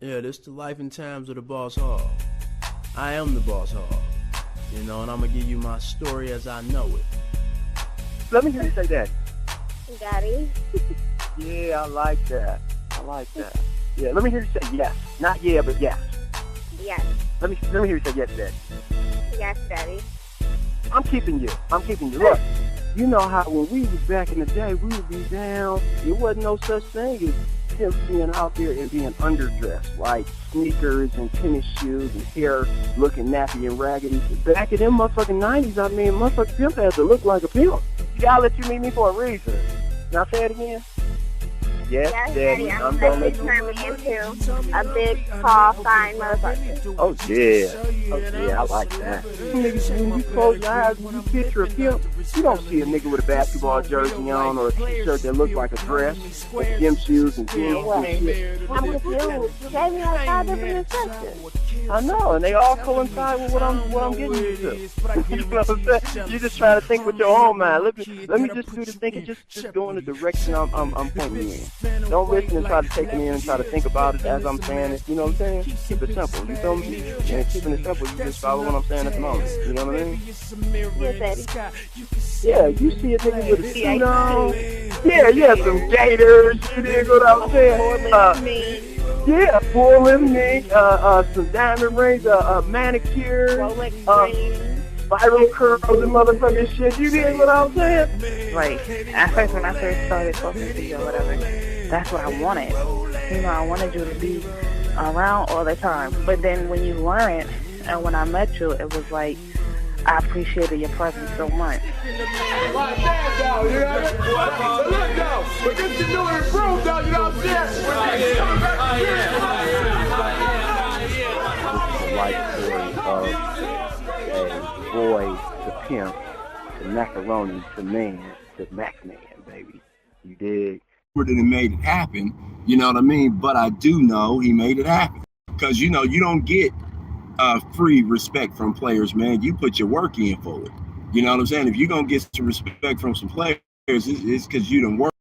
Yeah, this the life and times of the Boss Hog. I am the Boss Hog, and I'm gonna give you my story as I know it. Let me hear you say that. Daddy. Yeah, I like that. Yeah, let me hear you say yes. Not yeah, but yes. Yes. Let me hear you say yes, Daddy. Yes, Daddy. I'm keeping you. Look, you know how when we was back in the day, we would be down. There wasn't no such thing as him being out there and being underdressed, like sneakers and tennis shoes and hair looking nappy and raggedy. Back in them motherfucking 90s, I mean, motherfucking pimp had to look like a pimp. Y'all let you meet me for a reason. Now say it again. Yes, Daddy. I'm gonna let you turn me into a big, tall, fine motherfucker. Oh yeah, I like that. Niggas, when you close your eyes, when you picture a pimp, you don't see a nigga with a basketball jersey on or a t-shirt that looks like a dress, and gym shoes and jeans and shit. I'm confused. You gave me like 5 different instructions. I know, and they all coincide with what I'm getting you to. You know what I'm saying? You just trying to think with your own mind. Let me just do the thinking. Just go in the direction I'm pointing you in. Don't listen and try to take me in and try to think about it as I'm saying it. You know what I'm saying? Keep it simple. You feel me? And keeping it simple, you just follow what I'm saying at the moment. You know what I mean? Yes, Daddy. Yeah, you see a nigga with a suit on. Yeah, some gators. You dig what I'm saying? Yeah, pulling me, some diamond rings, manicure, viral curls and motherfucking shit. You dig what I'm saying? Like, at first when I first started talking to you or whatever, that's what I wanted. You know, I wanted you to be around all the time. But then when you weren't, and when I met you, it was like, I appreciated your presence so much. Life story of a boy to pimp to macaroni to man to Mac man, baby. You dig? Didn't made it happen, you know what I mean? But I do know he made it happen because you don't get free respect from players, man. You put your work in for it. You know what I'm saying? If you're gonna get some respect from some players, it's because you done work.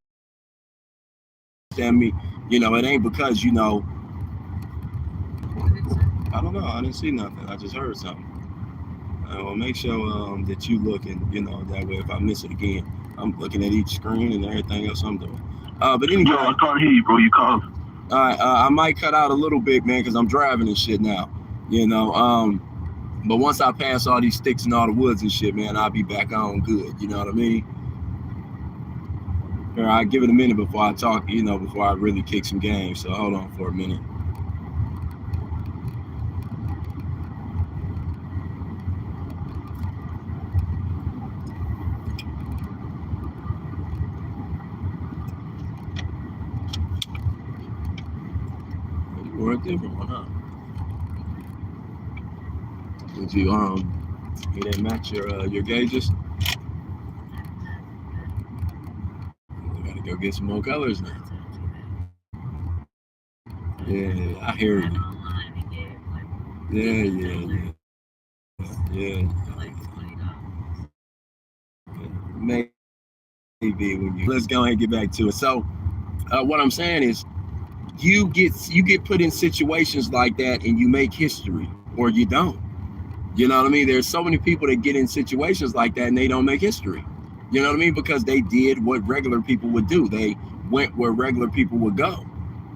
Understand me? It ain't because I don't know. I didn't see nothing. I just heard something. Well, make sure that you look and that way if I miss it again, I'm looking at each screen and everything else I'm doing. But anyway, no, I can't hear you, bro. You can't. All right, I might cut out a little bit, man, because I'm driving and shit now. But once I pass all these sticks and all the woods and shit, man, I'll be back on good. You know what I mean? Here, I'll give it a minute before I talk, before I really kick some games. So hold on for a minute. You were a different one, huh? Did you didn't match your gauges? You gotta go get some more colors now. Yeah, I hear you. Yeah. Maybe when you let's go ahead and get back to it. So what I'm saying is you get put in situations like that and you make history or you don't. You know what I mean? There's so many people that get in situations like that and they don't make history. You know what I mean? Because they did what regular people would do. They went where regular people would go.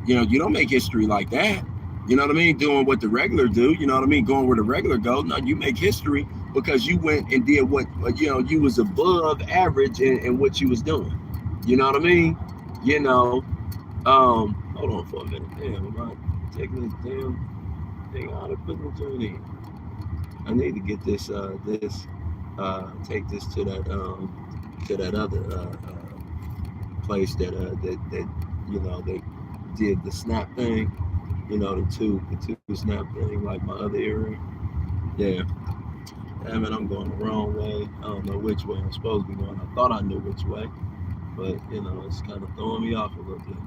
You don't make history like that. You know what I mean? Doing what the regular do. You know what I mean? Going where the regular go. No, you make history because you went and did what, you was above average in what you was doing. You know what I mean? Hold on for a minute. Damn, am I taking this damn thing out of putting it in? I need to get this take this to that other place that they did the snap thing, the two snap thing like my other area. Yeah. Damn it, I'm going the wrong way. I don't know which way I'm supposed to be going. I thought I knew which way, but it's kind of throwing me off a little bit.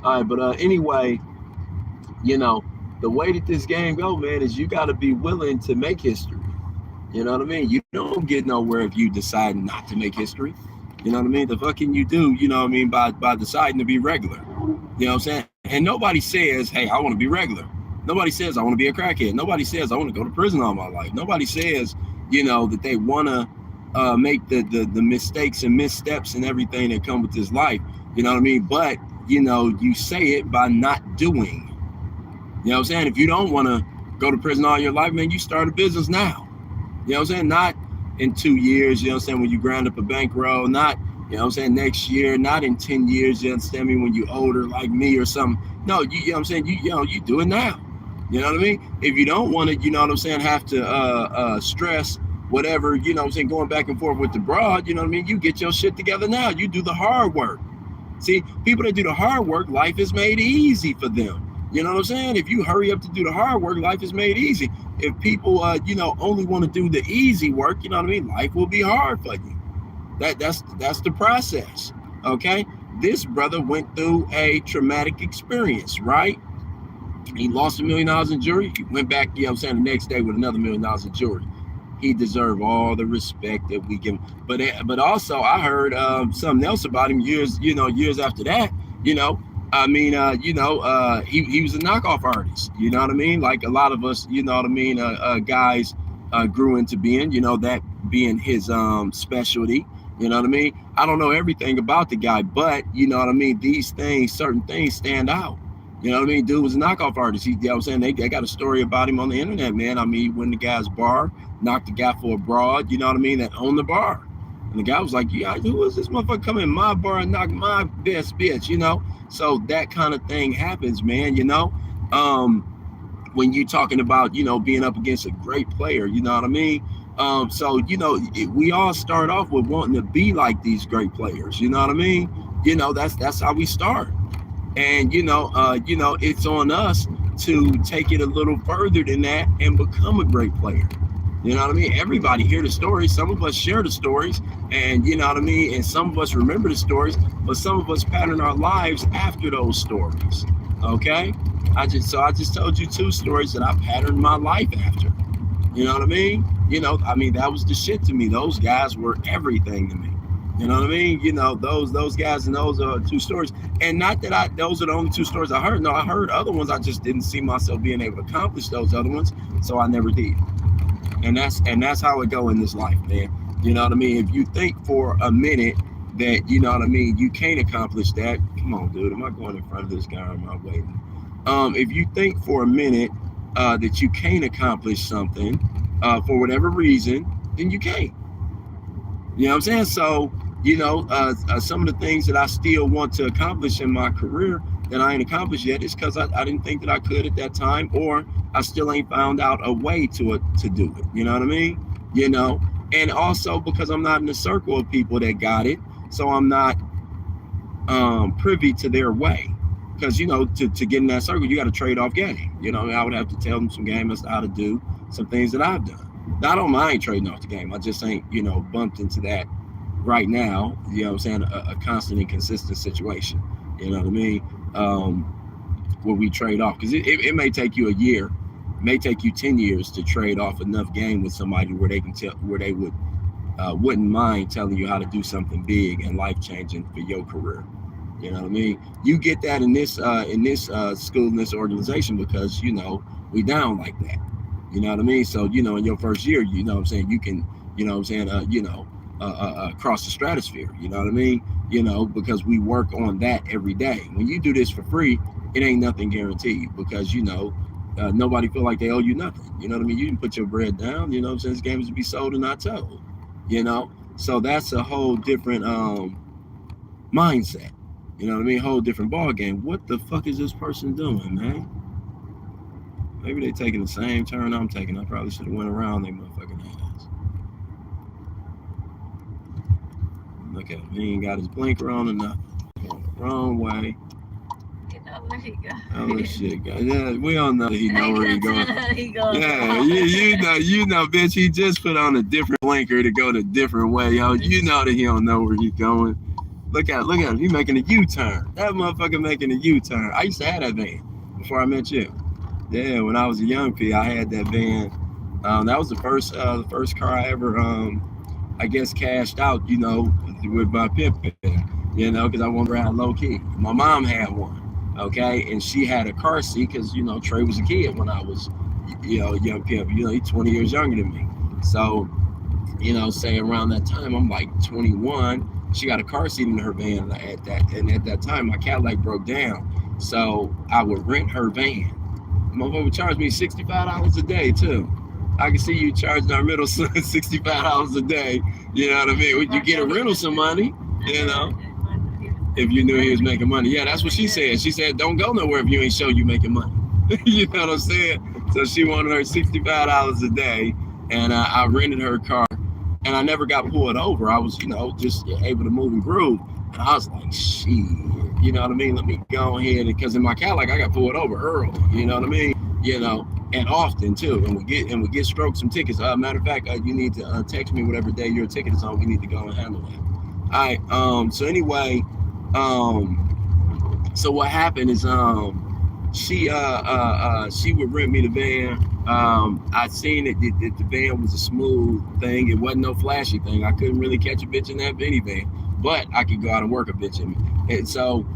All right, but anyway, the way that this game go, man, is you got to be willing to make history. You know what I mean? You don't get nowhere if you decide not to make history. You know what I mean? The fuck can you do, you know what I mean, by deciding to be regular. You know what I'm saying? And nobody says, hey, I want to be regular. Nobody says I want to be a crackhead. Nobody says I want to go to prison all my life. Nobody says, that they want to make the mistakes and missteps and everything that come with this life. You know what I mean? But, you say it by not doing. You know what I'm saying? If you don't want to go to prison all your life, man, you start a business now. You know what I'm saying? Not in 2 years, you know what I'm saying, when you grind up a bankroll, not, you know what I'm saying, next year, not in 10 years, you understand me, when you older like me or something. No, you know what I'm saying, you do it now. You know what I mean? If you don't want to, you know what I'm saying, have to stress whatever, you know what I'm saying, going back and forth with the broad, you know what I mean, you get your shit together now. You do the hard work. See, people that do the hard work, life is made easy for them. You know what I'm saying? If you hurry up to do the hard work, life is made easy. If people, only want to do the easy work, you know what I mean? Life will be hard for you. That's the process. Okay? This brother went through a traumatic experience, right? He lost $1 million in jewelry. He went back, you know what I'm saying, the next day with another $1 million in jewelry. He deserved all the respect that we give him. But also I heard something else about him years after that, he was a knockoff artist, you know what I mean? Like a lot of us, you know what I mean, guys grew into being, that being his specialty, you know what I mean? I don't know everything about the guy, but you know what I mean? Certain things stand out. You know what I mean? Dude was a knockoff artist. You know what I'm saying? They got a story about him on the internet, man. I mean, he went in the guy's bar, knocked the guy for a broad, you know what I mean, that owned the bar. And the guy was like, yeah, who is this motherfucker coming in my bar and knock my best bitch, So that kind of thing happens, man, when you're talking about, being up against a great player, you know what I mean? We all start off with wanting to be like these great players, you know what I mean? That's how we start. And, it's on us to take it a little further than that and become a great player. You know what I mean? Everybody hear the stories. Some of us share the stories, and you know what I mean? And some of us remember the stories, but some of us pattern our lives after those stories. Okay? I just told you 2 stories that I patterned my life after. You know what I mean? That was the shit to me. Those guys were everything to me. You know what I mean? Those guys and those 2 stories. And not that those are the only 2 stories I heard. No, I heard other ones. I just didn't see myself being able to accomplish those other ones. So I never did. And that's how it go in this life, man. You know what I mean? If you think for a minute that, you know what I mean, you can't accomplish that. Come on, dude. Am I going in front of this guy or am I waiting? If you think for a minute that you can't accomplish something for whatever reason, then you can't. You know what I'm saying? So, some of the things that I still want to accomplish in my career that I ain't accomplished yet is because I didn't think that I could at that time, or I still ain't found out a way to do it. You know what I mean? And also because I'm not in a circle of people that got it, so I'm not privy to their way. Because, to get in that circle, you got to trade off game. I would have to tell them some game as to how to do some things that I've done. Now, I don't mind trading off the game. I just ain't, bumped into that right now. You know what I'm saying? A constant and consistent situation. You know what I mean? Where we trade off. Because it may take you a year. It may take you 10 years to trade off enough game with somebody where they can where they wouldn't mind telling you how to do something big and life-changing for your career. You know what I mean? You get that in this school, in this organization, because, we down like that. You know what I mean? So, in your first year, you know what I'm saying, you can, cross the stratosphere. You know what I mean? Because we work on that every day. When you do this for free, it ain't nothing guaranteed, because, nobody feel like they owe you nothing. You know what I mean? You can put your bread down. You know what I'm saying? This game is to be sold and not told. So that's a whole different mindset. You know what I mean? Whole different ball game. What the fuck is this person doing, man? Maybe they taking the same turn I'm taking. I probably should have went around they motherfucking ass. Look at him. He ain't got his blinker on or nothing. Going the wrong way. Where he go? Oh shit, guys. Yeah, we all know that he know where he going. Yeah, bitch. He just put on a different blinker to go the different way, yo. You know that he don't know where he's going. Look at him. He making a U-turn. That motherfucker making a U-turn. I used to have that van before I met you. Yeah, when I was a young P, I had that van. That was the first car I ever, I guess, cashed out, with my pimp, because I wanted to ride low key. My mom had one. Okay, and she had a car seat because Trey was a kid when I was young pimp. He's 20 years younger than me. So say around that time I'm like 21. She got a car seat in her van at that time my Cadillac broke down. So I would rent her van. Motherfucker would charge me $65 a day too. I can see you charging our middle son $65 a day. You know what I mean? You get a rental some money, if you knew he was making money. Yeah, that's what she said. She said, don't go nowhere if you ain't show you making money. You know what I'm saying? So she wanted her $65 a day, and I rented her car, and I never got pulled over. I was, just able to move and groove. And I was like, shit, you know what I mean? Let me go ahead, because in my Cadillac, I got pulled over early, you know what I mean? And often too, and we get stroked some tickets. Matter of fact, you need to text me whatever day your ticket is on. We need to go and handle that. All right. So anyway, so what happened is she would rent me the van. I seen it. The van was a smooth thing. It wasn't no flashy thing. I couldn't really catch a bitch in that minivan, but I could go out and work a bitch in me. And so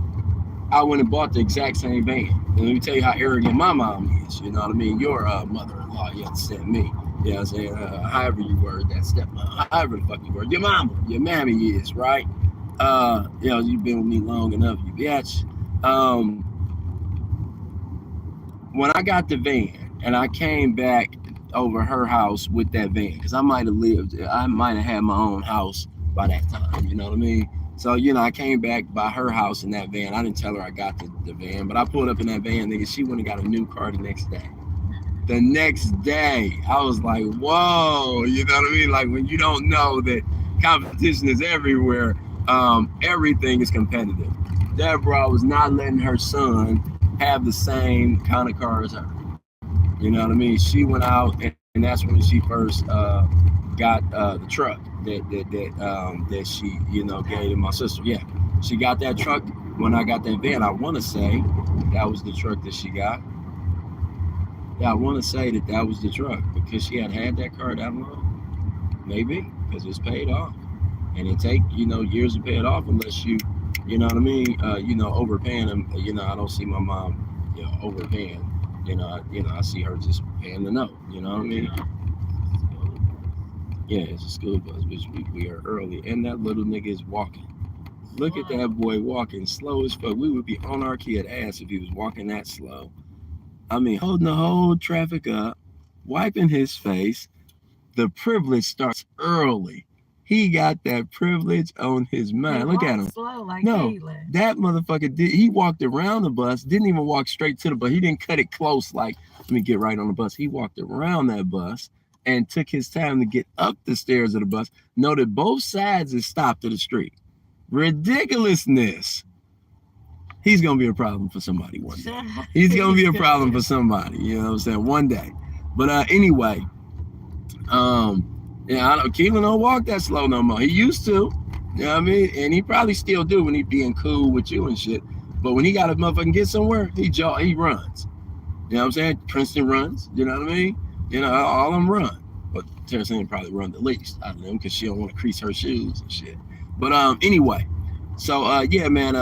I went and bought the exact same van. And let me tell you how arrogant my mom is. You know what I mean? Your mother-in-law, you understand me. You know what I'm saying? However you word that, stepmom, however the fuck you word. Your mama, your mammy is, right? You've been with me long enough, you bitch. When I got the van and I came back over her house with that van, because I might have had my own house by that time, you know what I mean? So, I came back by her house in that van. I didn't tell her I got the van, but I pulled up in that van, nigga. She went and got a new car the next day. The next day, I was like, whoa, you know what I mean? Like when you don't know that competition is everywhere, everything is competitive. Deborah was not letting her son have the same kind of car as her. You know what I mean? She went out, and that's when she first got the truck that she gave to my sister. Yeah, she got that truck when I got that van. I want to say that was the truck that she got. Yeah, I want to say that was the truck because she had that car that long. Maybe because it's paid off, and it take years to pay it off unless you know what I mean. Overpaying them. I don't see my mom overpaying. I see her just paying the note. You know what I mean? Yeah, it's a school bus, which we are early, and that little nigga is walking. Look at that boy walking slow as fuck. We would be on our kid ass if he was walking that slow. I mean, holding the whole traffic up, wiping his face. The privilege starts early. He got that privilege on his mind. Look at him. Slow like no, Caitlin. That motherfucker did. He walked around the bus, didn't even walk straight to the bus. He didn't cut it close like, let me get right on the bus. He walked around that bus and took his time to get up the stairs of the bus. Know that both sides is stopped to the street. Ridiculousness. He's going to be a problem for somebody one day. He's going to be a problem for somebody, you know what I'm saying, one day. But anyway, I don't, Keelan don't walk that slow no more. He used to, you know what I mean? And he probably still do when he being cool with you and shit. But when he got to motherfucking get somewhere, he runs. You know what I'm saying? Princeton runs, you know what I mean? All of them run. But Teresina probably run the least out of them because she don't want to crease her shoes and shit. But anyway, so yeah, man,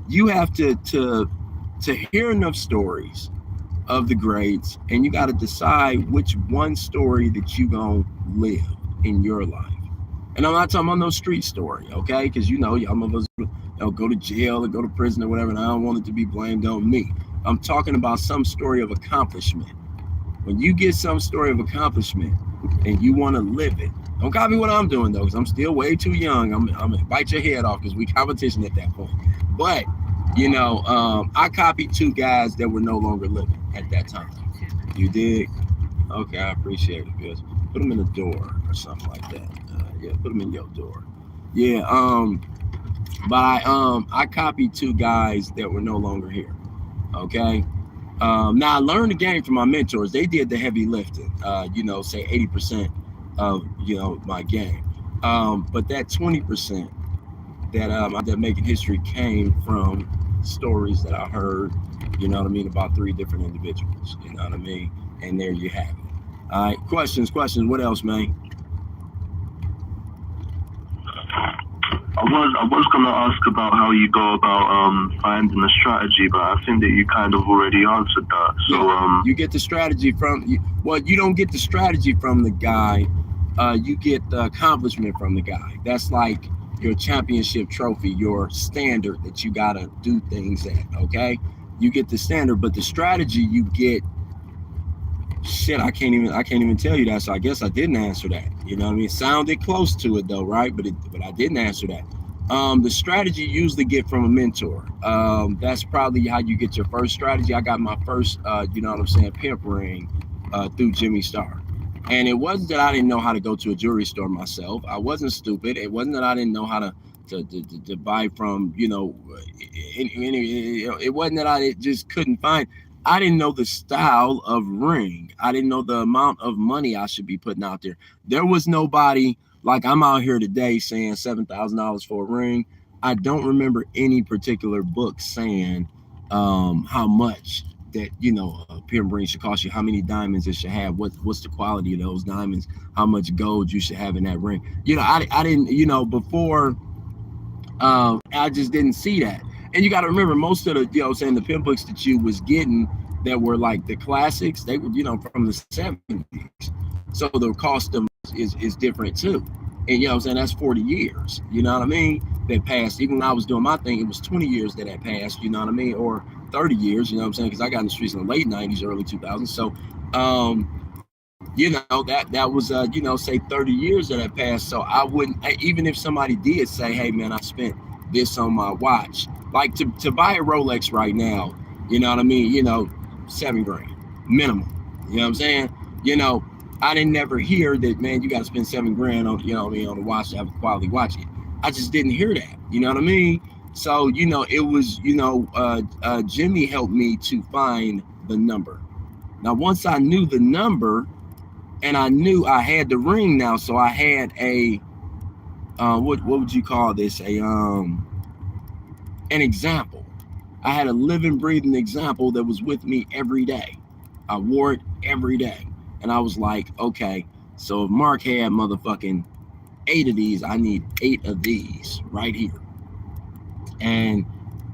you have to hear enough stories of the greats, and you got to decide which one story that you gonna live in your life. And I'm not talking about no street story, okay? Because y'all motherfuckers go to jail or go to prison or whatever, and I don't want it to be blamed on me. I'm talking about some story of accomplishment. When you get some story of accomplishment and you want to live it, don't copy what I'm doing though, because I'm still way too young. I'm gonna bite your head off because we competition at that point. But I copied two guys that were no longer living at that time. You dig? Okay, I appreciate it, because put them in the door or something like that. Yeah, put them in your door. Yeah. But I copied two guys that were no longer here. Okay. Now I learned the game from my mentors. They did the heavy lifting. Say 80% of my game. But that 20% that making history came from stories that I heard, you know what I mean, about three different individuals, you know what I mean? And there you have it. All right, questions, what else, man? I was gonna ask about how you go about finding a strategy, but I think that you kind of already answered that. So yeah, you get the strategy from you don't get the strategy from the guy, you get the accomplishment from the guy. That's like your championship trophy, your standard that you gotta do things at. Okay, you get the standard, but the strategy you get. Shit, I can't even tell you that. So I guess I didn't answer that. You know what I mean? It sounded close to it though, right? But I didn't answer that. The strategy you usually get from a mentor. That's probably how you get your first strategy. I got my first, you know what I'm saying, pimp ring through Jimmy Star. And it wasn't that I didn't know how to go to a jewelry store myself. I wasn't stupid. It wasn't that I didn't know how to buy from, you know, it wasn't that I just couldn't find. I didn't know the style of ring. I didn't know the amount of money I should be putting out there. There was nobody like I'm out here today saying $7,000 for a ring. I don't remember any particular book saying how much that, you know, a pimp ring should cost you, how many diamonds it should have, what's the quality of those diamonds, how much gold you should have in that ring. You know, I didn't, you know, before I just didn't see that. And you got to remember, most of the, you know, saying the pimp books that you was getting that were like the classics, they were, you know, from the 70s. So the cost of is different too. And you know what I'm saying, that's 40 years, you know what I mean, that passed. Even when I was doing my thing, it was 20 years that had passed, you know what I mean, or 30 years, you know what I'm saying, because I got in the streets in the late 90s, early 2000s. So you know, that was you know, say 30 years that had passed. So I wouldn't, even if somebody did say, hey man, I spent this on my watch, like to buy a Rolex right now, you know what I mean, you know, $7,000 minimum, you know what I'm saying, you know, I didn't never hear that, man, you got to spend $7,000 on, you know what I mean, on a watch to have a quality watch. I just didn't hear that, you know what I mean. So, you know, it was, you know, Jimmy helped me to find the number. Now, once I knew the number and I knew I had the ring now, so I had a, what would you call this? An example. I had a living, breathing example that was with me every day. I wore it every day. And I was like, okay, so if Mark had motherfucking 8 of these, I need 8 of these right here. And,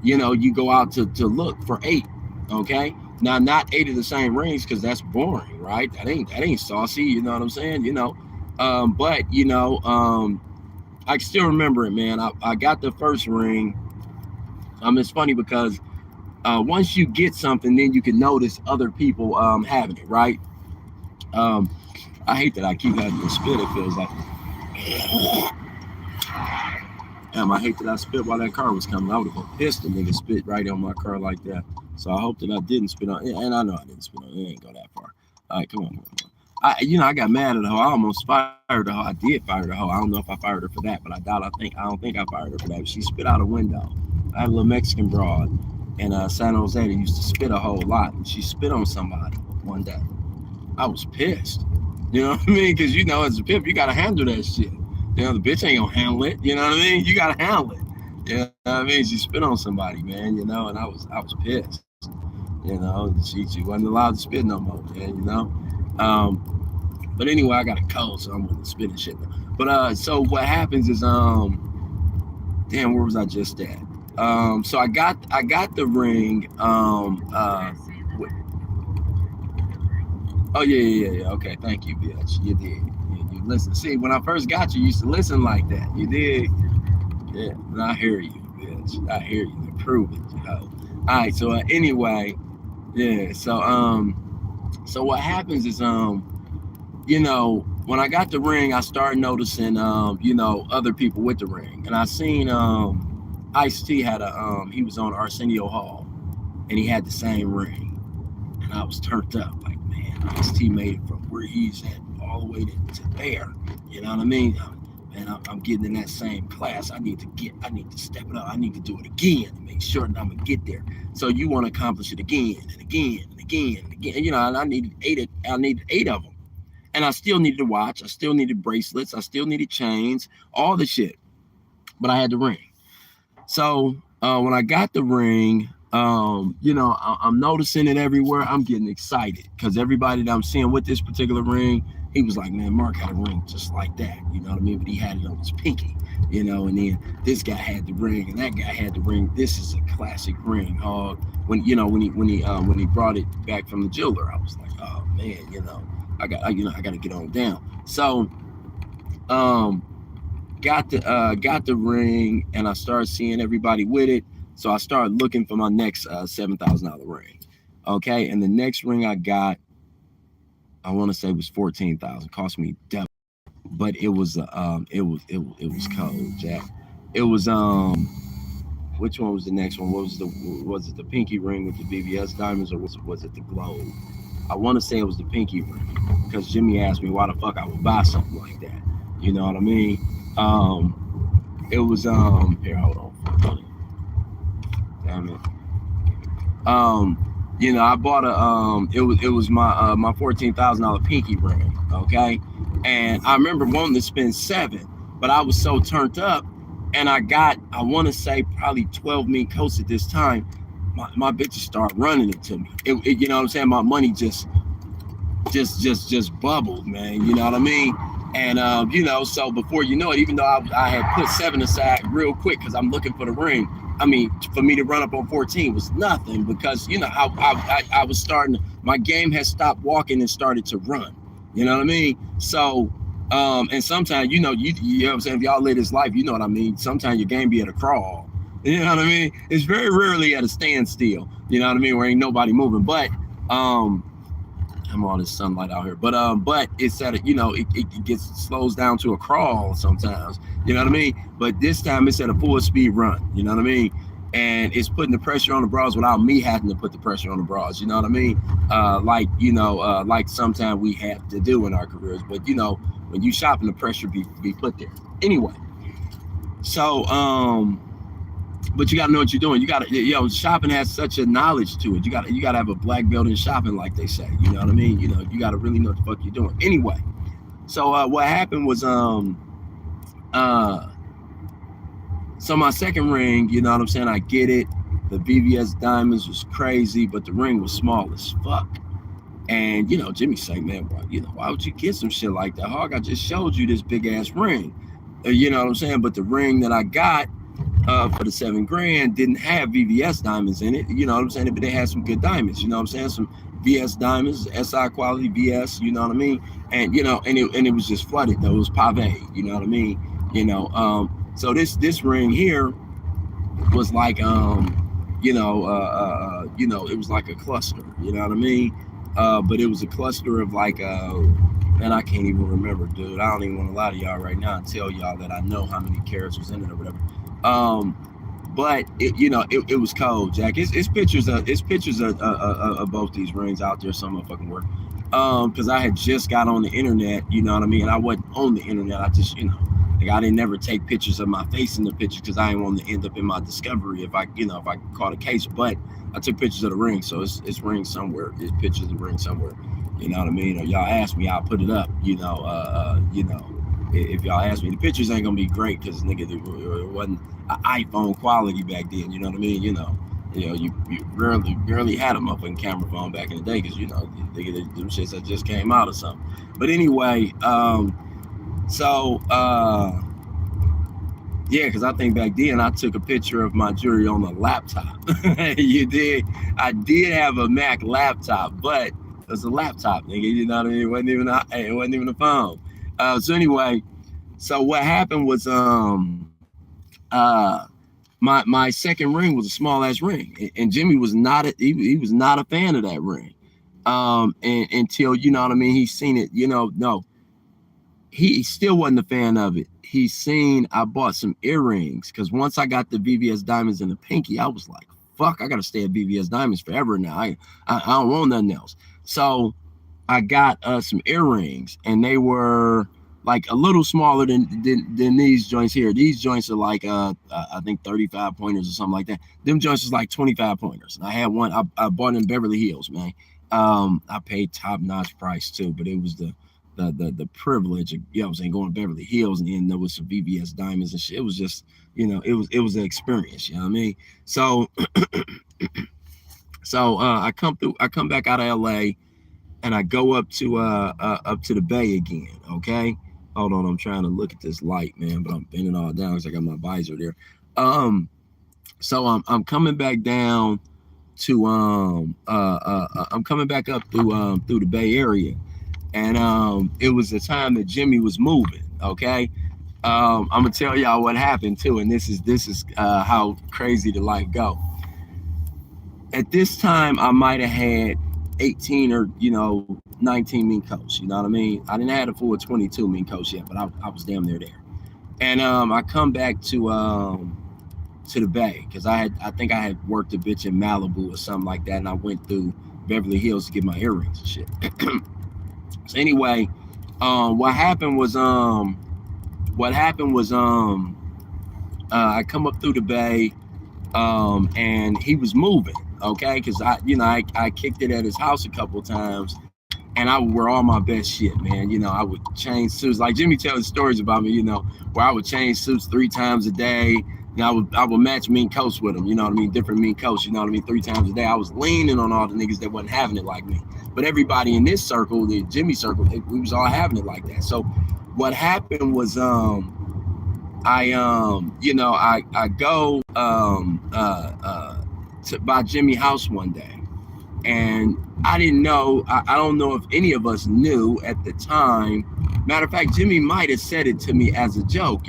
you know, you go out to look for 8, okay? Now, not 8 of the same rings, because that's boring, right? That ain't saucy, you know what I'm saying? You know, but, you know, I still remember it, man. I got the first ring. It's funny because once you get something, then you can notice other people having it, right? I hate that I keep having to spit, it feels like. Damn, I hate that I spit while that car was coming. I would have been pissed and nigga spit right on my car like that. So I hope that I didn't spit on it. And I know I didn't spit on it. It ain't go that far. All right, come on. I got mad at the hoe. I almost fired the hoe. I did fire the hoe. I don't know if I fired her for that, but I don't think I fired her for that. But she spit out a window. I had a little Mexican broad in San Jose that used to spit a whole lot. And she spit on somebody one day. I was pissed. You know what I mean? Because, you know, as a pimp, you got to handle that shit. You know, the bitch ain't going to handle it. You know what I mean? You got to handle it. You know what I mean? She spit on somebody, man, you know, and I was pissed. You know, she wasn't allowed to spit no more, man, you know. But anyway, I got a cold, so I'm going to spit and shit. But so what happens is, damn, where was I just at? So I got the ring. Oh yeah. Okay, thank you, bitch. You did. You listen. See, when I first got you, you used to listen like that. You did. Yeah. And I hear you, bitch. I hear you. Prove it, you know. All right. So anyway, yeah. So what happens is, you know, when I got the ring, I started noticing, you know, other people with the ring, and I seen Ice-T had he was on Arsenio Hall, and he had the same ring. And I was turned up, like, man, Ice-T made it from where he's at all the way to there. You know what I mean? Man, I'm getting in that same class. I need to step it up. I need to do it again to make sure that I'm gonna get there. So you want to accomplish it again and again and again and again. And, you know, I needed 8 of them. And I still needed a watch. I still needed bracelets. I still needed chains, all the shit. But I had the ring. So when I got the ring, I'm noticing it everywhere. I'm getting excited because everybody that I'm seeing with this particular ring, he was like, man, Mark had a ring just like that. You know what I mean? But he had it on his pinky, and then this guy had the ring and that guy had the ring. This is a classic ring. When he brought it back from the jeweler, I was like, oh man, I got to get on down. So, got the ring and I started seeing everybody with it. So I started looking for my next $7,000 ring. Okay, and the next ring I got, I want to say was $14,000. Cost me double, but it was cold, Jack. It was which one was the next one? Was it the pinky ring with the BBS diamonds or was it the globe? I want to say it was the pinky ring because Jimmy asked me why the fuck I would buy something like that. You know what I mean? It was here, hold on. Damn it. I bought it was my $14,000 pinky ring, okay? And I remember wanting to spend $7,000, but I was so turned up and I want to say probably 12 mean coats at this time. My bitches start running it to me. You know what I'm saying? My money just bubbled, man. You know what I mean? And so before you know it, even though I had put $7,000 aside real quick because I'm looking for the ring. I mean, for me to run up on 14 was nothing because I was starting. My game had stopped walking and started to run. You know what I mean? So, and sometimes you know what I'm saying. If y'all live this life, you know what I mean. Sometimes your game be at a crawl. You know what I mean? It's very rarely at a standstill. You know what I mean? Where ain't nobody moving. But I'm all this sunlight out here, but it's at it slows down to a crawl sometimes. You know what I mean? But this time it's at a full speed run. You know what I mean? And it's putting the pressure on the bras without me having to put the pressure on the bras. You know what I mean? Like sometimes we have to do in our careers. But when you shopping, the pressure be put there. Anyway, so but you got to know what you're doing. You got to, shopping has such a knowledge to it. You got to have a black belt in shopping, like they say. You know what I mean? You got to really know what the fuck you're doing. Anyway, so what happened was, so my second ring, you know what I'm saying? I get it. The VVS diamonds was crazy, but the ring was small as fuck. And Jimmy say, man, why would you get some shit like that, Hog? I just showed you this big ass ring. You know what I'm saying? But the ring that I got for the $7,000 didn't have VVS diamonds in it, you know what I'm saying? But they had some good diamonds, you know what I'm saying? Some VS diamonds, SI quality VS, you know what I mean? And and it was just flooded though. It was pave, you know what I mean? So this ring here was like it was like a cluster, you know what I mean? But it was a cluster of like and I can't even remember, dude. I don't even want to lie to y'all right now and tell y'all that I know how many carats was in it or whatever. But it was cold, Jack. It's pictures of both these rings out there. Some motherfucking work. Because I had just got on the internet, you know what I mean. I wasn't on the internet. I just, I didn't never take pictures of my face in the picture because I didn't want to end up in my discovery if I caught a case. But I took pictures of the ring, so it's ring somewhere. There's pictures of the ring somewhere. You know what I mean? Or y'all ask me, I'll put it up. If y'all ask me, the pictures ain't gonna be great because nigga, it wasn't an iPhone quality back then. You know what I mean? You barely had a motherfucking camera phone back in the day because them shits that just came out or something. But anyway, because I think back then I took a picture of my jewelry on a laptop. You did. I did have a Mac laptop, but it was a laptop, nigga. You know what I mean? It wasn't even a phone. So anyway, so what happened was my second ring was a small ass ring, and Jimmy was not he was not a fan of that ring. And until you know what I mean, he's seen it. No, he still wasn't a fan of it. He's seen I bought some earrings because once I got the VVS diamonds in the pinky, I was like, fuck, I gotta stay at VVS diamonds forever now. I don't want nothing else. So I got some earrings, and they were like a little smaller than these joints here. These joints are like I think 35 pointers or something like that. Them joints is like 25 pointers. And I had one. I bought in Beverly Hills, man. I paid top notch price too, but it was the the privilege of, you know what I'm saying, going to Beverly Hills and ending up with some VVS diamonds and shit. It was just, you know, it was an experience, you know what I mean? So I come back out of LA, and I go up to the Bay again. Okay, hold on, I'm trying to look at this light, man, but I'm bending all down because I got my visor there. So I'm coming back down to I'm coming back up through the Bay Area, and it was the time that Jimmy was moving. Okay, I'm gonna tell y'all what happened too, and this is how crazy the life go. At this time, I might have had 18 or 19 mean coats. You know what I mean? I didn't have a full 22 mean coats yet, but I was damn near there. And I come back to the Bay because I think I had worked a bitch in Malibu or something like that, and I went through Beverly Hills to get my earrings and shit. So anyway, what happened was I come up through the Bay, and he was moving. Okay, because I kicked it at his house a couple of times, and I would wear all my best shit, man. You know, I would change suits. Like Jimmy tells stories about me, where I would change suits 3 times a day. And I would match mean coats with them, you know what I mean? Different mean coats, you know what I mean? 3 times a day. I was leaning on all the niggas that wasn't having it like me. But everybody in this circle, the Jimmy circle, we was all having it like that. So what happened was I go to by Jimmy's house one day, and I didn't know. I don't know if any of us knew at the time. Matter of fact, Jimmy might have said it to me as a joke.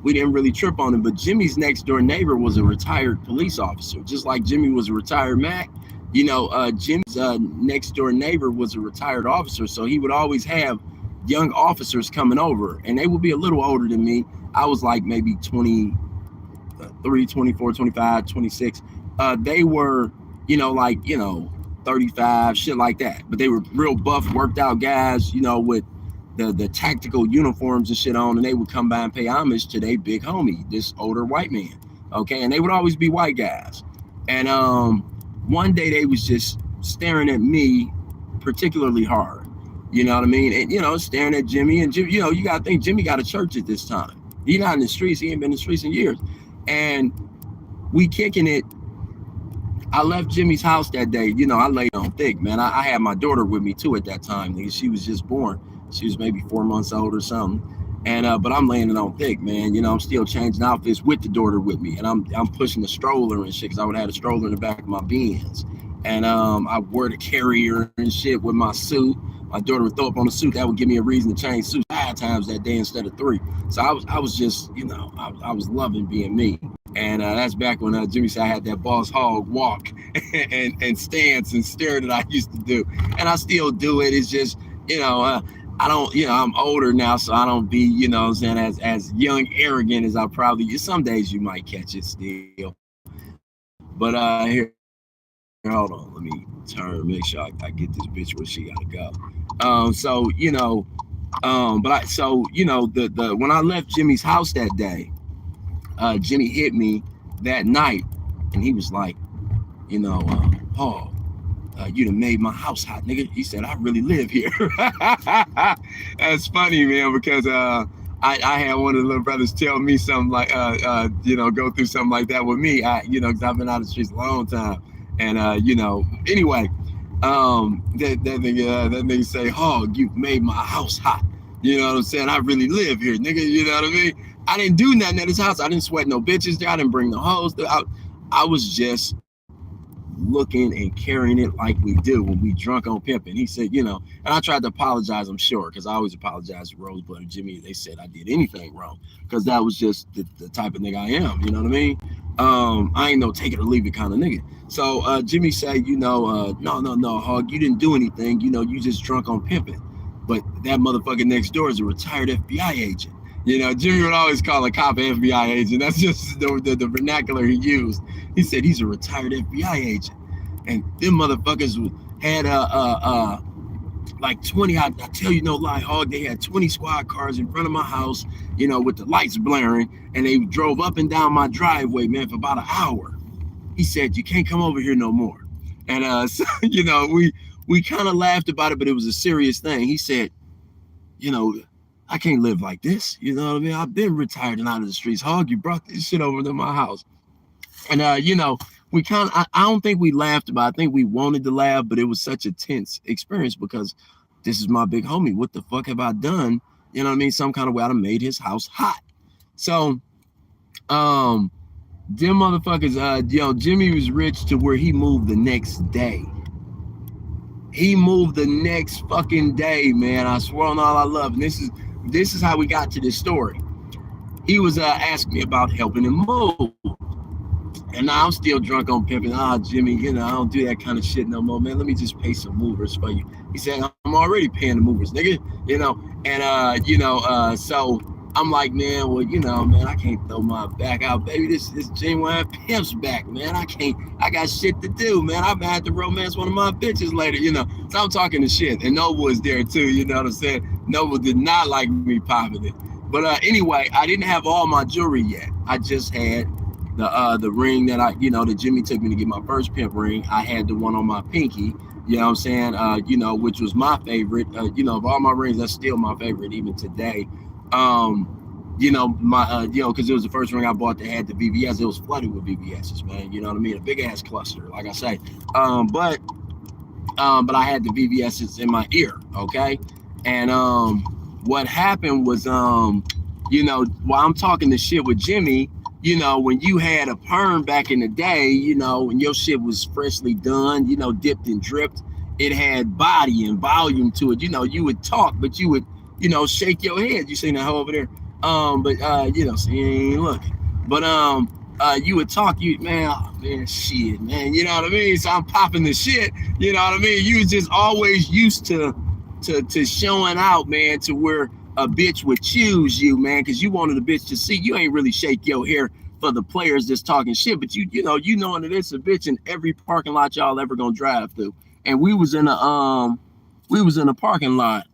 We didn't really trip on it. But Jimmy's next door neighbor was a retired police officer, just like Jimmy was a retired Mac. Jimmy's next door neighbor was a retired officer, so he would always have young officers coming over, and they would be a little older than me. I was like maybe 23, 24, 25, 26. They were, 35, shit like that. But they were real buff, worked out guys, with the tactical uniforms and shit on, and they would come by and pay homage to their big homie, this older white man. Okay, and they would always be white guys. And one day they was just staring at me particularly hard. You know what I mean? And staring at Jimmy, and Jimmy, you gotta think Jimmy got a church at this time. He not in the streets, he ain't been in the streets in years. And we kicking it. I left Jimmy's house that day. I laid on thick, man. I had my daughter with me too at that time. She was just born. She was maybe 4 months old or something. And but I'm laying it on thick, man. I'm still changing outfits with the daughter with me, and I'm pushing the stroller and shit because I would have a stroller in the back of my Benz. And I wore the carrier and shit with my suit. My daughter would throw up on the suit. That would give me a reason to change suits 5 times that day instead of 3. So I was just, I was loving being me. And that's back when Jimmy said I had that boss hog walk and stance and stare that I used to do. And I still do it. It's just, I don't, I'm older now, so I don't be, I'm saying, as young, arrogant as I probably, some days you might catch it still. But here, hold on, let me turn, make sure I get this bitch where she gotta go. When I left Jimmy's house that day, Jimmy hit me that night, and he was like, you done made my house hot, nigga. He said, I really live here. That's funny, man, because I had one of the little brothers tell me something like, go through something like that with me. Because I've been out of the streets a long time. And, anyway, that nigga say, Hog, you made my house hot. You know what I'm saying? I really live here, nigga. You know what I mean? I didn't do nothing at his house. I didn't sweat no bitches there. I didn't bring the hoes there. I was just looking and carrying it like we do when we drunk on pimping. He said, and I tried to apologize, I'm sure, because I always apologize to Rosebud and Jimmy. They said I did anything wrong because that was just the type of nigga I am. You know what I mean? I ain't no take it or leave it kind of nigga. So Jimmy said, no, Hog, you didn't do anything. You just drunk on pimping. But that motherfucker next door is a retired FBI agent. Jimmy would always call a cop an FBI agent. That's just the vernacular he used. He said he's a retired FBI agent. And them motherfuckers had like 20, I tell you no lie, Hog, they had 20 squad cars in front of my house, with the lights blaring, and they drove up and down my driveway, man, for about an hour. He said, you can't come over here no more. And so, we kind of laughed about it, but it was a serious thing. He said, you know, I can't live like this. You know what I mean? I've been retired and out of the streets. Hog, you brought this shit over to my house. And, you know, we kind of, I don't think we laughed about it. I think we wanted to laugh, but it was such a tense experience because this is my big homie. What the fuck have I done? You know what I mean? Some kind of way I made his house hot. So, them motherfuckers, you know, Jimmy was rich to where he moved the next day. He moved the next fucking day, man. I swear on all I love. And this is how we got to this story. He was asking me about helping him move. And now I'm still drunk on pimping. Jimmy, you know, I don't do that kind of shit no more, man. Let me just pay some movers for you. He said, I'm already paying the movers, nigga. You know, and you know, so I'm like, man, well, you know, man, I can't throw my back out, baby. This genuine pimp's back, man. I got shit to do, man. I'm about to romance one of my bitches later, you know. So I'm talking to shit. And Noble was there too, you know what I'm saying? Noble did not like me popping it. But anyway, I didn't have all my jewelry yet. I just had the ring that that Jimmy took me to get my first pimp ring. I had the one on my pinky, you know what I'm saying? You know, which was my favorite. You know, of all my rings, that's still my favorite even today. You know, my you know, because it was the first ring I bought that had the VVS. It was flooded with VVS's, man. You know what I mean? A big ass cluster, like I say. But I had the VVS's in my ear, okay? And what happened was you know, while I'm talking the shit with Jimmy, you know, when you had a perm back in the day, you know, when your shit was freshly done, you know, dipped and dripped, it had body and volume to it. You know, you would talk, but you would, you know, shake your head. You seen that hoe over there? But you know, so you ain't looking. But you would talk, man, shit, man. You know what I mean? So I'm popping the shit. You know what I mean? You was just always used to showing out, man, to where a bitch would choose you, man, because you wanted a bitch to see you ain't really shake your hair for the players that's talking shit, but you knowing that it's a bitch in every parking lot y'all ever gonna drive through. And we was in a parking lot.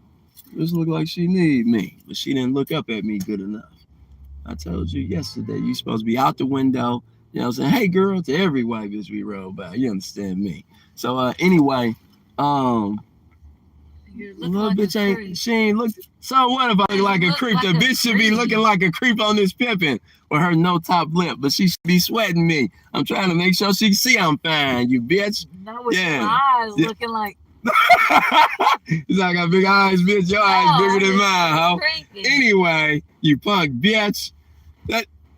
This looked like she need me, but she didn't look up at me good enough. I told you yesterday you supposed to be out the window, you know what I'm saying? Hey girl, to every white bitch we roll by. You understand me? So anyway, little like bitch ain't she ain't look. So what if I look like a creep? The bitch should be looking like a creep on this pimping with her no top lip, but she should be sweating me. I'm trying to make sure she see I'm fine, you bitch. Not with your eyes looking like. It's like I got big eyes, bitch. Your eyes bigger than mine, huh? Anyway, you punk bitch.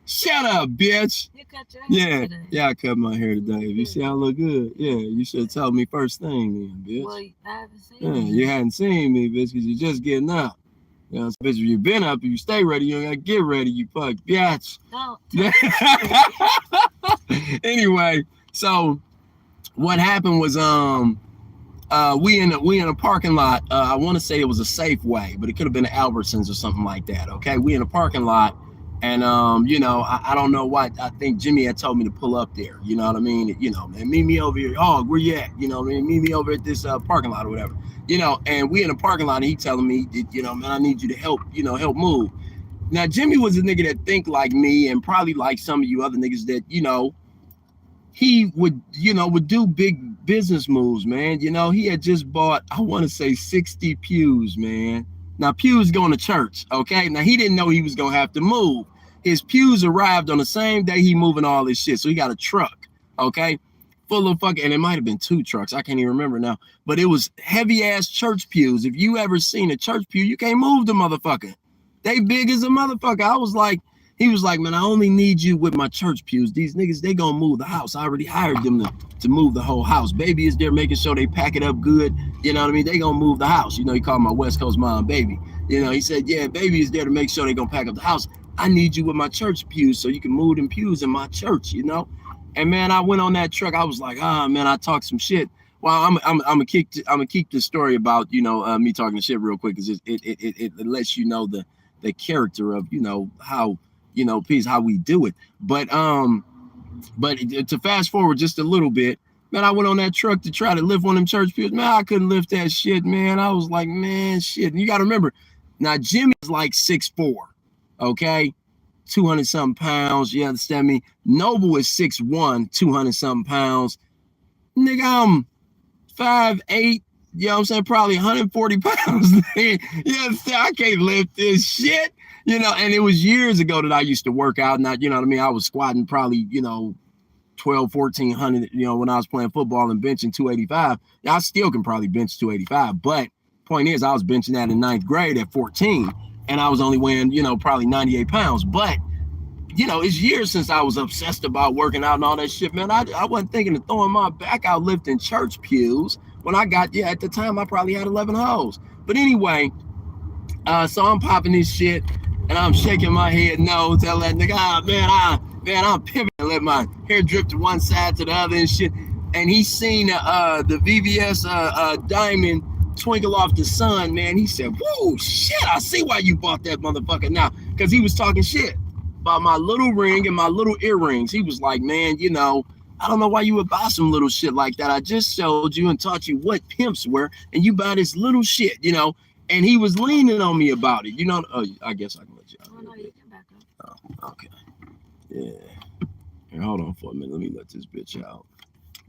Shut up, bitch. You cut your hair today. Yeah, I cut my hair today. If you see I look good, you should have told me first thing then, bitch. Well, I haven't seen you. You hadn't seen me, bitch, because you're just getting up. You know, bitch, if you've been up, if you stay ready, you ain't got to get ready, you punk bitch. Don't. Anyway, so what happened was we in a parking lot. I want to say it was a Safeway, but it could have been an Albertsons or something like that. Okay, we in a parking lot, and you know, I don't know why. I think Jimmy had told me to pull up there. You know what I mean? You know, man, meet me over here. Oh, where you at? You know what I mean? Meet me over at this parking lot or whatever. You know, and we in a parking lot, and he telling me, you know, man, I need you to help move. Now, Jimmy was a nigga that think like me, and probably like some of you other niggas that, you know, he would do big business moves, man. You know, he had just bought, I want to say 60 pews, man. Now, pews going to church, okay? Now, he didn't know he was going to have to move. His pews arrived on the same day he moving all this shit. So he got a truck, okay? Full of fucking, and it might have been 2 trucks. I can't even remember now. But it was heavy-ass church pews. If you ever seen a church pew, you can't move the motherfucker. They big as a motherfucker. He was like, man, I only need you with my church pews. These niggas, they gonna move the house. I already hired them to move the whole house. Baby is there making sure they pack it up good. You know what I mean? They gonna move the house. You know, he called my West Coast mom baby. You know, he said, yeah, baby is there to make sure they gonna pack up the house. I need you with my church pews so you can move them pews in my church, you know? And man, I went on that truck. I was like, man, I talked some shit. Well, I'm gonna keep the story about, you know, me talking shit real quick, because it lets you know the character of, you know, how, you know, how we do it. But to fast forward just a little bit, man, I went on that truck to try to lift one of them church pews. Man, I couldn't lift that shit, man. I was like, man, shit. And you got to remember, now Jimmy's like 6'4", okay? 200 something pounds. You understand me? Noble is 6'1", 200 something pounds. Nigga, I'm 5'8", you know what I'm saying, probably 140 pounds. Yeah, I can't lift this shit. You know, and it was years ago that I used to work out, and you know what I mean, I was squatting probably, you know, 1,400, you know, when I was playing football and benching 285. I still can probably bench 285, but point is, I was benching that in 9th grade at 14, and I was only weighing, you know, probably 98 pounds. But, you know, it's years since I was obsessed about working out and all that shit, man. I wasn't thinking of throwing my back out lifting church pews when I got, yeah, at the time I probably had 11 hoes. But anyway, so I'm popping this shit, and I'm shaking my head no, tell that nigga, man, I'm pivoting and let my hair drip to one side to the other and shit. And he seen the VVS diamond twinkle off the sun, man. He said, whoa, shit, I see why you bought that motherfucker now. Because he was talking shit about my little ring and my little earrings. He was like, man, you know, I don't know why you would buy some little shit like that. I just showed you and taught you what pimps were, and you buy this little shit, you know. And he was leaning on me about it, you know. I guess I can let you out. Oh, no, you can back up. Oh, okay. Yeah. Here, hold on for a minute. Let me let this bitch out.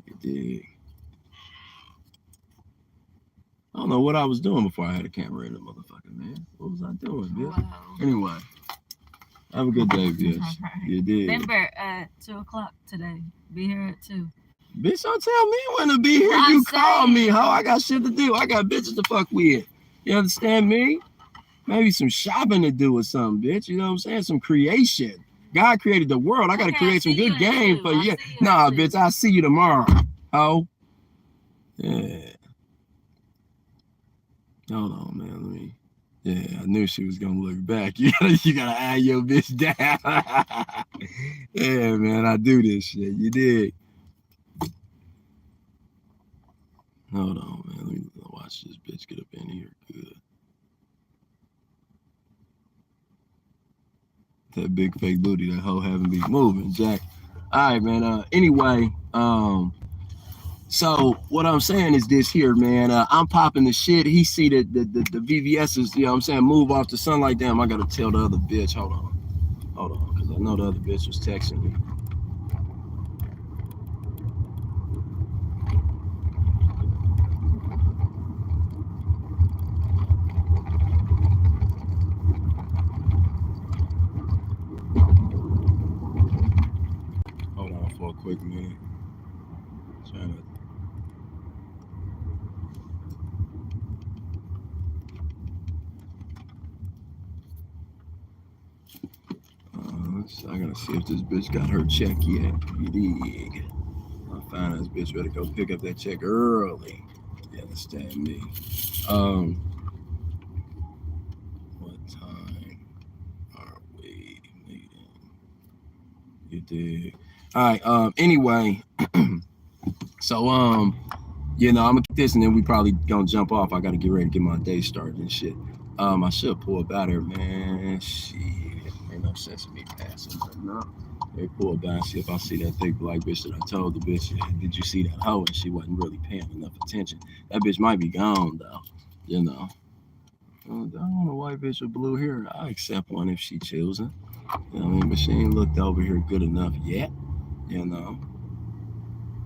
You dig? I don't know what I was doing before I had a camera in the motherfucker, man. What was I doing, bitch? Wow. Anyway, have a good day, bitch. You dig? Remember, at 2 o'clock today. Be here at 2. Bitch, don't tell me when to be here. I'm You call saying. me, ho. I got shit to do. I got bitches to fuck with. You understand me? Maybe some shopping to do or something, bitch. You know what I'm saying? Some creation. God created the world. I got to create some good game for you. Nah, bitch, I'll see you tomorrow. Oh. Yeah. Hold on, man. Let me. Yeah, I knew she was going to look back. You gotta eye your bitch down. Yeah, man, I do this shit. You did. Hold on, man. Let me watch this bitch get up in here. Good. That big fake booty, that hoe haven't been moving, Jack. All right, man. Anyway, so what I'm saying is this here, man. I'm popping the shit. He see the VVS's, you know what I'm saying, move off the sun like, damn, I gotta tell the other bitch. Hold on, because I know the other bitch was texting me. Hold on for a quick minute. Trying to. I gotta see if this bitch got her check yet. You dig? I'll find this bitch better go pick up that check early. You understand me? What time are we meeting? You dig? All right. Anyway, so you know, I'm gonna get this and then we probably gonna jump off. I gotta get ready to get my day started and shit. I should pull about her, man. Shit. Ain't no sense in me passing right now. They pull back, see if I see that thick black bitch that I told the bitch, did you see that hoe? And she wasn't really paying enough attention. That bitch might be gone though, you know. I don't want a white bitch with blue hair. I accept one if she choosing. You know what I mean? But she ain't looked over here good enough yet, you know.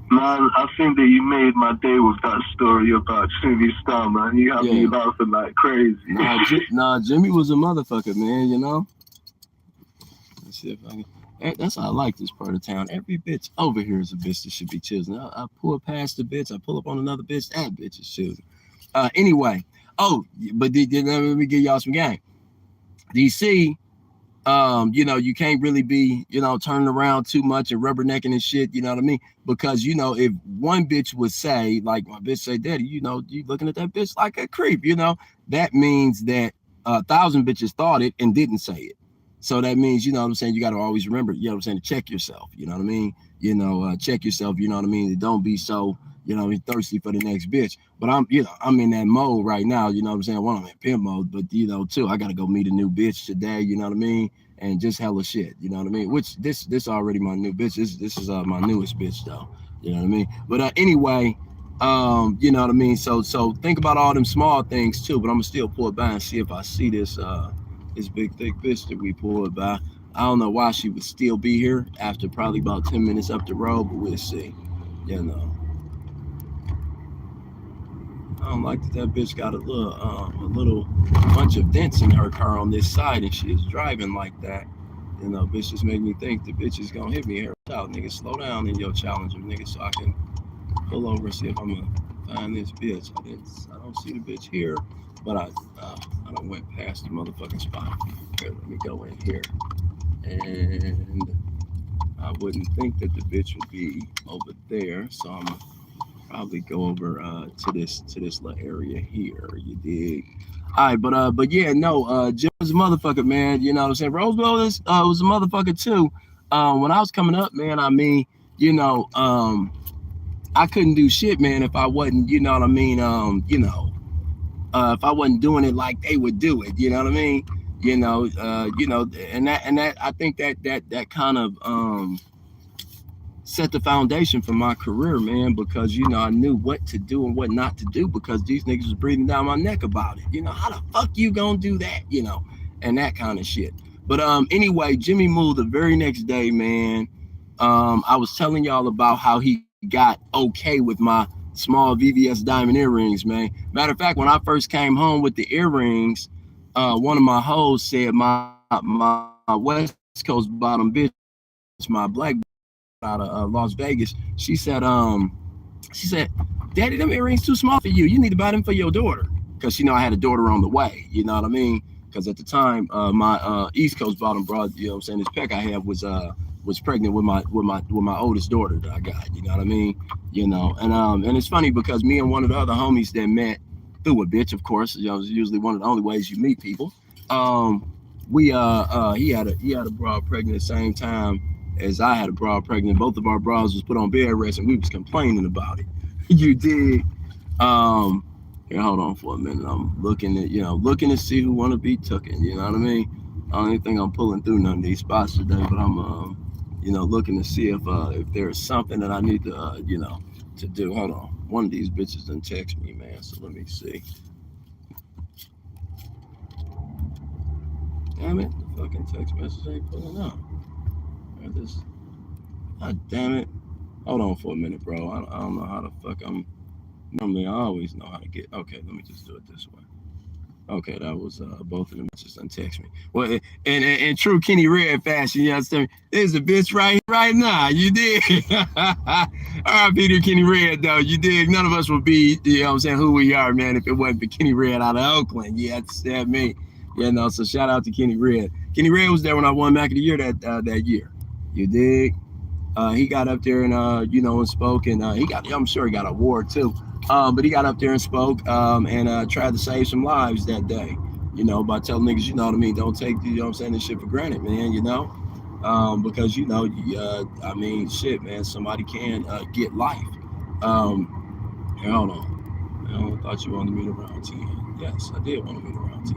Man, I think that you made my day with that story about Jimmy Star, man. You have me laughing like crazy. Nah, Jimmy was a motherfucker, man, you know. Let's see if I can. That's how I like this part of town. Every bitch over here is a bitch that should be choosing. I pull past the bitch, I pull up on another bitch, that bitch is choosing. Anyway, but let me give y'all some game. DC, you know, you can't really be, you know, turning around too much and rubbernecking and shit, you know what I mean? Because, you know, if one bitch would say, like my bitch say, daddy, you know, you looking at that bitch like a creep, you know, that means that 1,000 bitches thought it and didn't say it. So that means, you know what I'm saying, you got to always remember, you know what I'm saying, to check yourself, you know what I mean? You know, check yourself, you know what I mean? Don't be so, you know, thirsty for the next bitch. But I'm in that mode right now, you know what I'm saying? One, I'm in pimp mode, but, you know, two, I got to go meet a new bitch today, you know what I mean? And just hella shit, you know what I mean? Which, this already my new bitch. This is my newest bitch, though, you know what I mean? But anyway, you know what I mean? So think about all them small things, too, but I'm going to still pull it by and see if I see this big, thick bitch that we pulled by. I don't know why she would still be here after probably about 10 minutes up the road, but we'll see, you know. I don't like that bitch got a little bunch of dents in her car on this side, and she is driving like that. You know, bitch just make me think the bitch is gonna hit me here. Out, nigga, slow down in your challenger, nigga, so I can pull over and see if I'm gonna find this bitch. I don't see the bitch here, but I done went past the motherfucking spot. Here, let me go in here, and I wouldn't think that the bitch would be over there, so I'm gonna probably go over to this little area here. You dig? All right, but yeah, no, Jim was a motherfucker, man. You know what I'm saying? Roseville was a motherfucker too. When I was coming up, man, I mean, you know, I couldn't do shit, man, if I wasn't, you know what I mean, if I wasn't doing it like they would do it, you know what I mean? You know, and that I think that kind of set the foundation for my career, man, because you know I knew what to do and what not to do because these niggas was breathing down my neck about it. You know, how the fuck you gonna do that? You know, and that kind of shit. But anyway, Jimmy moved the very next day, man. I was telling y'all about how he got okay with my small VVS diamond earrings, man. Matter of fact, when I first came home with the earrings, one of my hoes said my West Coast bottom bitch, my black out of Las Vegas, she said, Daddy, them earrings too small for you. You need to buy them for your daughter. Because you know I had a daughter on the way, you know what I mean? Because at the time, my East Coast bottom broad, you know what I'm saying, this peck I had was pregnant with my oldest daughter that I got, you know what I mean? You know, and it's funny because me and one of the other homies that met through a bitch, of course, you know, it's usually one of the only ways you meet people. He had a broad pregnant at the same time as I had a broad pregnant. Both of our bras was put on bed rest and we was complaining about it. You dig? Here, hold on for a minute. I'm looking to see who want to be tooken. You know what I mean? I don't even think I'm pulling through none of these spots today, but I'm looking to see if there's something that I need to to do. Hold on. One of these bitches done text me, man. So let me see. Damn it, the fucking text message ain't pulling up. God damn it. Hold on for a minute, bro. I don't know how the fuck normally I always know how to get. Okay, let me just do it this way. Okay, that was both of them just untext me. Well, in true Kenny Red fashion, you understand? There's a bitch right now. You dig? All right, Peter Kenny Red, though. You dig? None of us would be, you know what I'm saying, who we are, man, if it wasn't for Kenny Red out of Oakland. You understand me? You know, so shout out to Kenny Red. Kenny Red was there when I won Mac of the Year that year. You dig? He got up there and and spoke, and I'm sure he got an award too. But he got up there and spoke and tried to save some lives that day, you know, by telling niggas, you know what I mean, don't take, you know what I'm saying, this shit for granted, man, you know, because, you know, I mean, shit, man, somebody can get life. Here, hold on. I thought you wanted me to round 10. Yes, I did want me to round 10.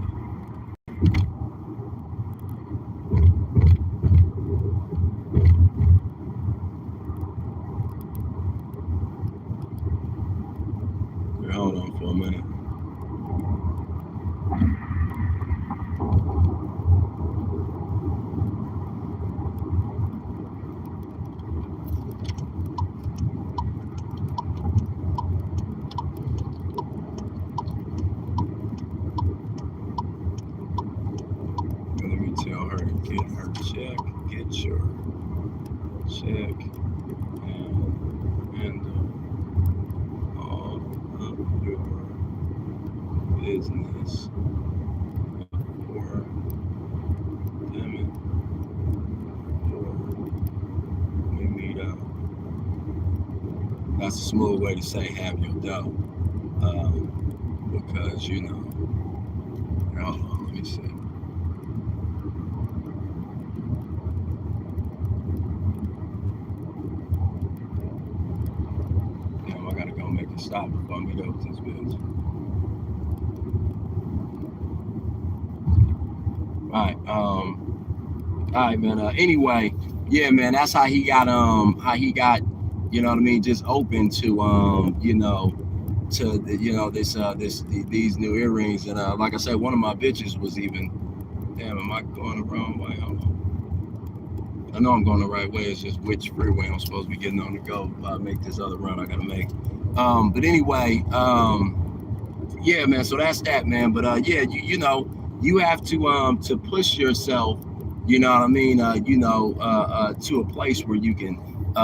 Hold on for a minute. Let me tell her to get her check, get your check, and all of your business. Or, damn it, or we meet up. That's a smooth way to say have your dough. Because, you know, hold on, let me see. Damn, I gotta go make a stop before I meet up with this bitch. All right, man. Anyway, yeah, man, that's how he got, you know what I mean, just open to, these new earrings. And like I said, one of my bitches was even, damn, am I going the wrong way? Hold on. I know I'm going the right way. It's just which freeway I'm supposed to be getting on to go make this other run I gotta make. But anyway, Yeah, man. So that's that, man. But yeah, you know, you have to push yourself. You know what I mean? To a place where you can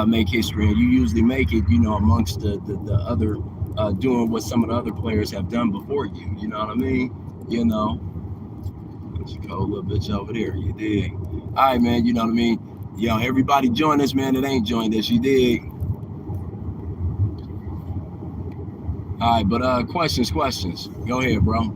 make history, and you usually make it, you know, amongst the other doing what some of the other players have done before you. You know what I mean? You know, there's a cold little bitch over there. You dig? All right, man. You know what I mean? Yo, everybody join us, man. That ain't joined us. You dig? All right, but questions. Go ahead, bro.